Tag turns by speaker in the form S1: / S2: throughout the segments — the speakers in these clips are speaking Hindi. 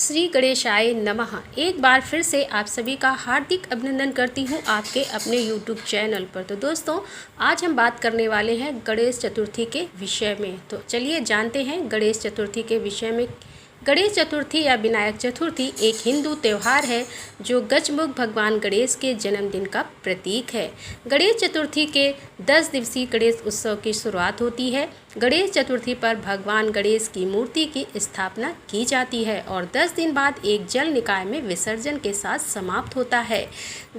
S1: श्री गणेशाय नमः। एक बार फिर से आप सभी का हार्दिक अभिनंदन करती हूँ आपके अपने YouTube चैनल पर। तो दोस्तों, आज हम बात करने वाले हैं गणेश चतुर्थी के विषय में। तो चलिए जानते हैं गणेश चतुर्थी के विषय में। गणेश चतुर्थी या विनायक चतुर्थी एक हिंदू त्यौहार है जो गजमुख भगवान गणेश के जन्मदिन का प्रतीक है। गणेश चतुर्थी के 10 दिवसीय गणेश उत्सव की शुरुआत होती है। गणेश चतुर्थी पर भगवान गणेश की मूर्ति की स्थापना की जाती है और 10 दिन बाद एक जल निकाय में विसर्जन के साथ समाप्त होता है।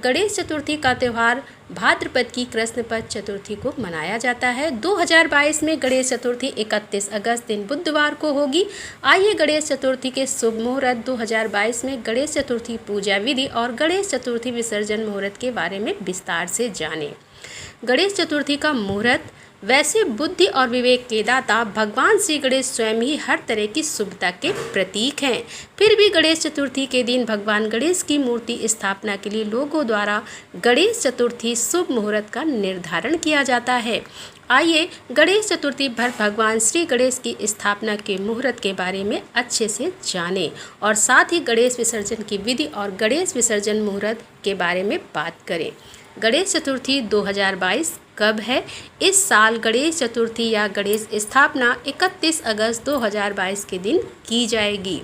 S1: गणेश चतुर्थी का त्यौहार भाद्रपद की कृष्ण पक्ष चतुर्थी को मनाया जाता है। 2022 में गणेश चतुर्थी 31 अगस्त दिन बुधवार को होगी। आइए गणेश चतुर्थी के शुभ मुहूर्त 2022 में गणेश चतुर्थी पूजा विधि और गणेश चतुर्थी विसर्जन मुहूर्त के बारे में विस्तार से जानें। गणेश चतुर्थी का मुहूर्त। वैसे बुद्धि और विवेक के दाता भगवान श्री गणेश स्वयं ही हर तरह की शुभता के प्रतीक हैं। फिर भी गणेश चतुर्थी के दिन भगवान गणेश की मूर्ति स्थापना के लिए लोगों द्वारा गणेश चतुर्थी शुभ मुहूर्त का निर्धारण किया जाता है। आइए गणेश चतुर्थी पर भगवान श्री गणेश की स्थापना के मुहूर्त के बारे में अच्छे से जानें और साथ ही गणेश विसर्जन की विधि और गणेश विसर्जन मुहूर्त के बारे में बात करें। गणेश चतुर्थी 2022 कब है? इस साल गणेश चतुर्थी या गणेश स्थापना 31 अगस्त 2022 के दिन की जाएगी।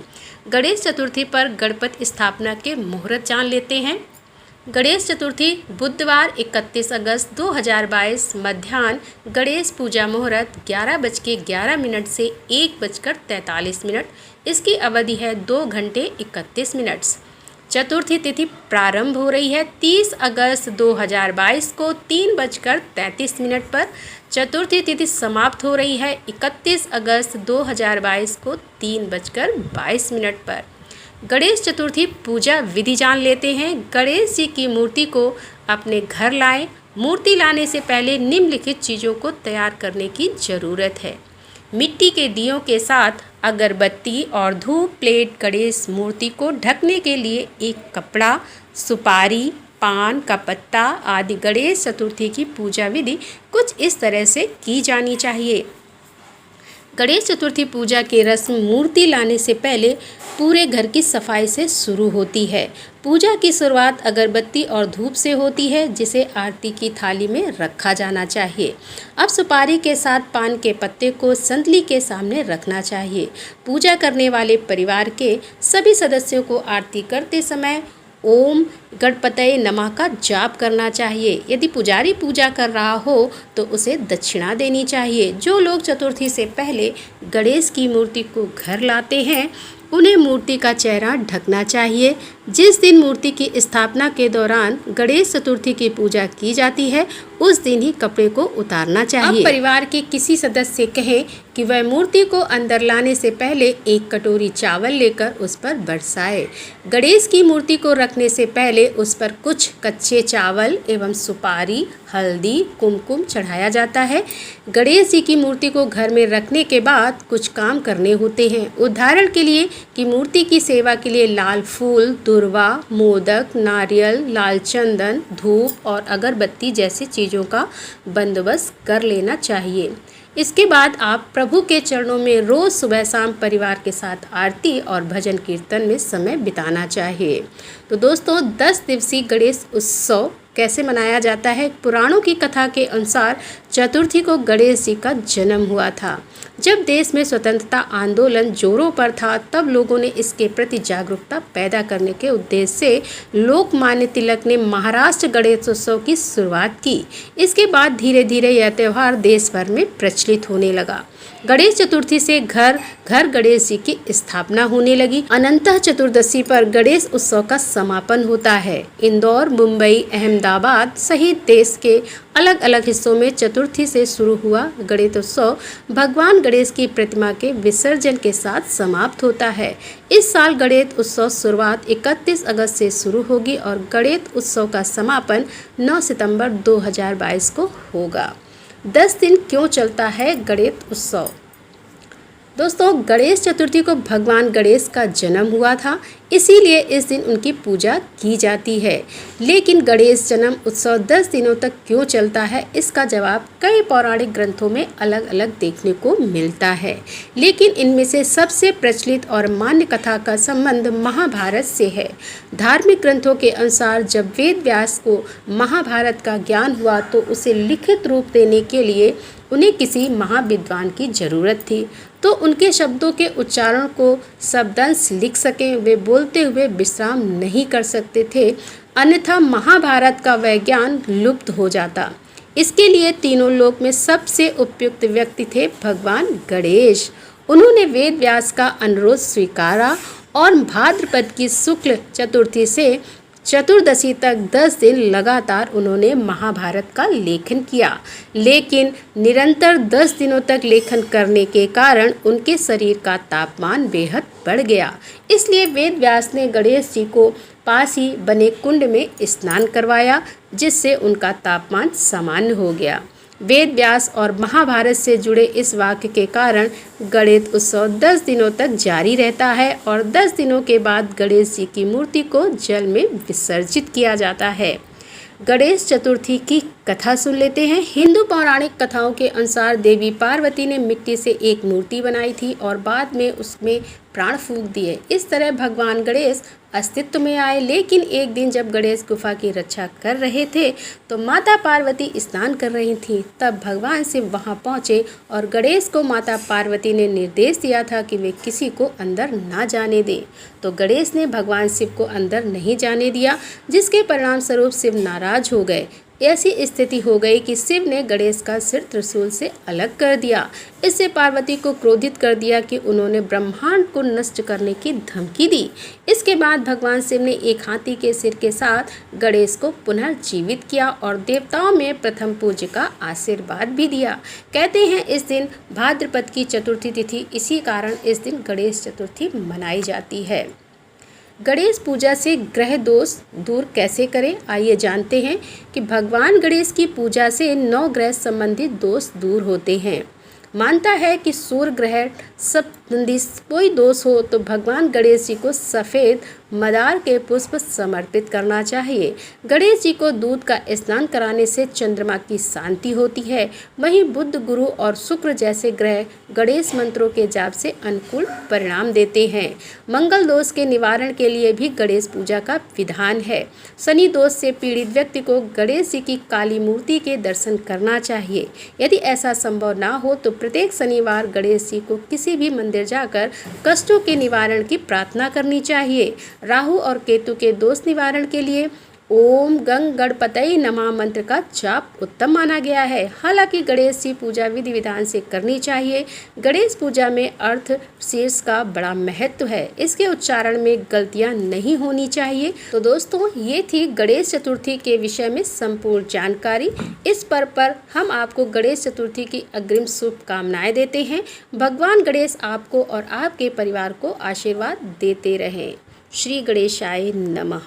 S1: गणेश चतुर्थी पर गणपति स्थापना के मुहूर्त जान लेते हैं। गणेश चतुर्थी बुधवार 31 अगस्त 2022 मध्याह्न गणेश पूजा मुहूर्त 11:11 से 1:43। इसकी अवधि है 2 घंटे 31 मिनट। चतुर्थी तिथि प्रारंभ हो रही है 30 अगस्त 2022 को 3:33 पर। चतुर्थी तिथि समाप्त हो रही है 31 अगस्त 2022 को 3:22 पर। गणेश चतुर्थी पूजा विधि जान लेते हैं। गणेश जी की मूर्ति को अपने घर लाएं। मूर्ति लाने से पहले निम्नलिखित चीज़ों को तैयार करने की ज़रूरत है। मिट्टी के दियों के साथ अगरबत्ती और धूप प्लेट। गणेश मूर्ति को ढकने के लिए एक कपड़ा, सुपारी, पान का पत्ता आदि। गणेश चतुर्थी की पूजा विधि कुछ इस तरह से की जानी चाहिए। गणेश चतुर्थी पूजा की रस्म मूर्ति लाने से पहले पूरे घर की सफाई से शुरू होती है। पूजा की शुरुआत अगरबत्ती और धूप से होती है जिसे आरती की थाली में रखा जाना चाहिए। अब सुपारी के साथ पान के पत्ते को संतली के सामने रखना चाहिए। पूजा करने वाले परिवार के सभी सदस्यों को आरती करते समय ओम गणपतये नमः का जाप करना चाहिए। यदि पुजारी पूजा कर रहा हो तो उसे दक्षिणा देनी चाहिए। जो लोग चतुर्थी से पहले गणेश की मूर्ति को घर लाते हैं उन्हें मूर्ति का चेहरा ढकना चाहिए। जिस दिन मूर्ति की स्थापना के दौरान गणेश चतुर्थी की पूजा की जाती है उस दिन ही कपड़े को उतारना चाहिए। अब परिवार के किसी सदस्य से कहें कि वह मूर्ति को अंदर लाने से पहले एक कटोरी चावल लेकर उस पर बरसाए। गणेश की मूर्ति को रखने से पहले उस पर कुछ कच्चे चावल एवं सुपारी, हल्दी, कुमकुम चढ़ाया जाता है। गणेश जी की मूर्ति को घर में रखने के बाद कुछ काम करने होते हैं। उदाहरण के लिए कि मूर्ति की सेवा के लिए लाल फूल, दुर्वा, मोदक, नारियल, लाल चंदन, धूप और अगरबत्ती जैसी चीज़ों का बंदोबस्त कर लेना चाहिए। इसके बाद आप प्रभु के चरणों में रोज़ सुबह शाम परिवार के साथ आरती और भजन कीर्तन में समय बिताना चाहिए। तो दोस्तों, 10 दिवसीय गणेश उत्सव कैसे मनाया जाता है? पुराणों की कथा के अनुसार चतुर्थी को गणेश जी का जन्म हुआ था। जब देश में स्वतंत्रता आंदोलन जोरों पर था तब लोगों ने इसके प्रति जागरूकता पैदा करने के उद्देश्य से लोकमान्य तिलक ने महाराष्ट्र गणेशोत्सव की शुरुआत की। इसके बाद धीरे धीरे यह त्यौहार देश भर में प्रचलित होने लगा। गणेश चतुर्थी से घर घर गणेश जी की स्थापना होने लगी। अनंत चतुर्दशी पर गणेश उत्सव का समापन होता है। इंदौर, मुंबई, अहमदाबाद सहित देश के अलग अलग हिस्सों में चतुर्थी से शुरू हुआ गणेशोत्सव भगवान गणेश की प्रतिमा के विसर्जन के साथ समाप्त होता है। इस साल गणेश उत्सव शुरुआत 31 अगस्त से शुरू होगी और गणेश उत्सव का समापन 9 सितंबर 2022 को होगा। 10 दिन क्यों चलता है गणेश उत्सव? दोस्तों, गणेश चतुर्थी को भगवान गणेश का जन्म हुआ था, इसीलिए इस दिन उनकी पूजा की जाती है। लेकिन गणेश जन्म उत्सव 10 दिनों तक क्यों चलता है, इसका जवाब कई पौराणिक ग्रंथों में अलग अलग देखने को मिलता है। लेकिन इनमें से सबसे प्रचलित और मान्य कथा का संबंध महाभारत से है। धार्मिक ग्रंथों के अनुसार जब वेद व्यास को महाभारत का ज्ञान हुआ तो उसे लिखित रूप देने के लिए उन्हें किसी महाविद्वान की ज़रूरत थी, तो उनके शब्दों के उच्चारण को शब्दांश लिख सकें। वे बोलते हुए विश्राम नहीं कर सकते थे, अन्यथा महाभारत का वह ज्ञान लुप्त हो जाता। इसके लिए तीनों लोक में सबसे उपयुक्त व्यक्ति थे भगवान गणेश। उन्होंने वेद व्यास का अनुरोध स्वीकारा और भाद्रपद की शुक्ल चतुर्थी से चतुर्दशी तक 10 दिन लगातार उन्होंने महाभारत का लेखन किया। लेकिन निरंतर 10 दिनों तक लेखन करने के कारण उनके शरीर का तापमान बेहद बढ़ गया। इसलिए वेद व्यास ने गणेश जी को पास ही बने कुंड में स्नान करवाया, जिससे उनका तापमान सामान्य हो गया। वेद व्यास और महाभारत से जुड़े इस वाक्य के कारण गणेश उत्सव 10 दिनों तक जारी रहता है और 10 दिनों के बाद गणेश जी की मूर्ति को जल में विसर्जित किया जाता है। गणेश चतुर्थी की कथा सुन लेते हैं। हिंदू पौराणिक कथाओं के अनुसार देवी पार्वती ने मिट्टी से एक मूर्ति बनाई थी और बाद में उसमें प्राण फूंक दिए। इस तरह भगवान गणेश अस्तित्व में आए। लेकिन एक दिन जब गणेश गुफा की रक्षा कर रहे थे तो माता पार्वती स्नान कर रही थीं। तब भगवान शिव वहां पहुंचे और गणेश को माता पार्वती ने निर्देश दिया था कि वे किसी को अंदर ना जाने दें। तो गणेश ने भगवान शिव को अंदर नहीं जाने दिया, जिसके परिणाम स्वरूप शिव नाराज हो गए। ऐसी स्थिति हो गई कि शिव ने गणेश का सिर त्रिशूल से अलग कर दिया। इससे पार्वती को क्रोधित कर दिया कि उन्होंने ब्रह्मांड को नष्ट करने की धमकी दी। इसके बाद भगवान शिव ने एक हाथी के सिर के साथ गणेश को पुनर्जीवित किया और देवताओं में प्रथम पूज्य का आशीर्वाद भी दिया। कहते हैं इस दिन भाद्रपद की चतुर्थी तिथि, इसी कारण इस दिन गणेश चतुर्थी मनाई जाती है। गणेश पूजा से ग्रह दोष दूर कैसे करें, आइए जानते हैं कि भगवान गणेश की पूजा से 9 ग्रह संबंधित दोष दूर होते हैं। मानता है कि सूर्य ग्रह संबंधी कोई दोष हो तो भगवान गणेश जी को सफ़ेद मदार के पुष्प समर्पित करना चाहिए। गणेश जी को दूध का स्नान कराने से चंद्रमा की शांति होती है। वहीं बुध, गुरु और शुक्र जैसे ग्रह गणेश मंत्रों के जाप से अनुकूल परिणाम देते हैं। मंगल दोष के निवारण के लिए भी गणेश पूजा का विधान है। शनि दोष से पीड़ित व्यक्ति को गणेश जी की काली मूर्ति के दर्शन करना चाहिए। यदि ऐसा संभव ना हो तो प्रत्येक शनिवार गणेश जी को किसी भी मंदिर जाकर कष्टों के निवारण की प्रार्थना करनी चाहिए। राहु और केतु के दोष निवारण के लिए ओम गंग गणपतये नमः मंत्र का जाप उत्तम माना गया है। हालांकि गणेश जी पूजा विधि विधान से करनी चाहिए। गणेश पूजा में अर्थ शीर्ष का बड़ा महत्व है, इसके उच्चारण में गलतियां नहीं होनी चाहिए। तो दोस्तों, ये थी गणेश चतुर्थी के विषय में संपूर्ण जानकारी। इस पर्व पर हम आपको गणेश चतुर्थी की अग्रिम शुभकामनाएं देते हैं। भगवान गणेश आपको और आपके परिवार को आशीर्वाद देते रहें। श्री गणेशाय नमः।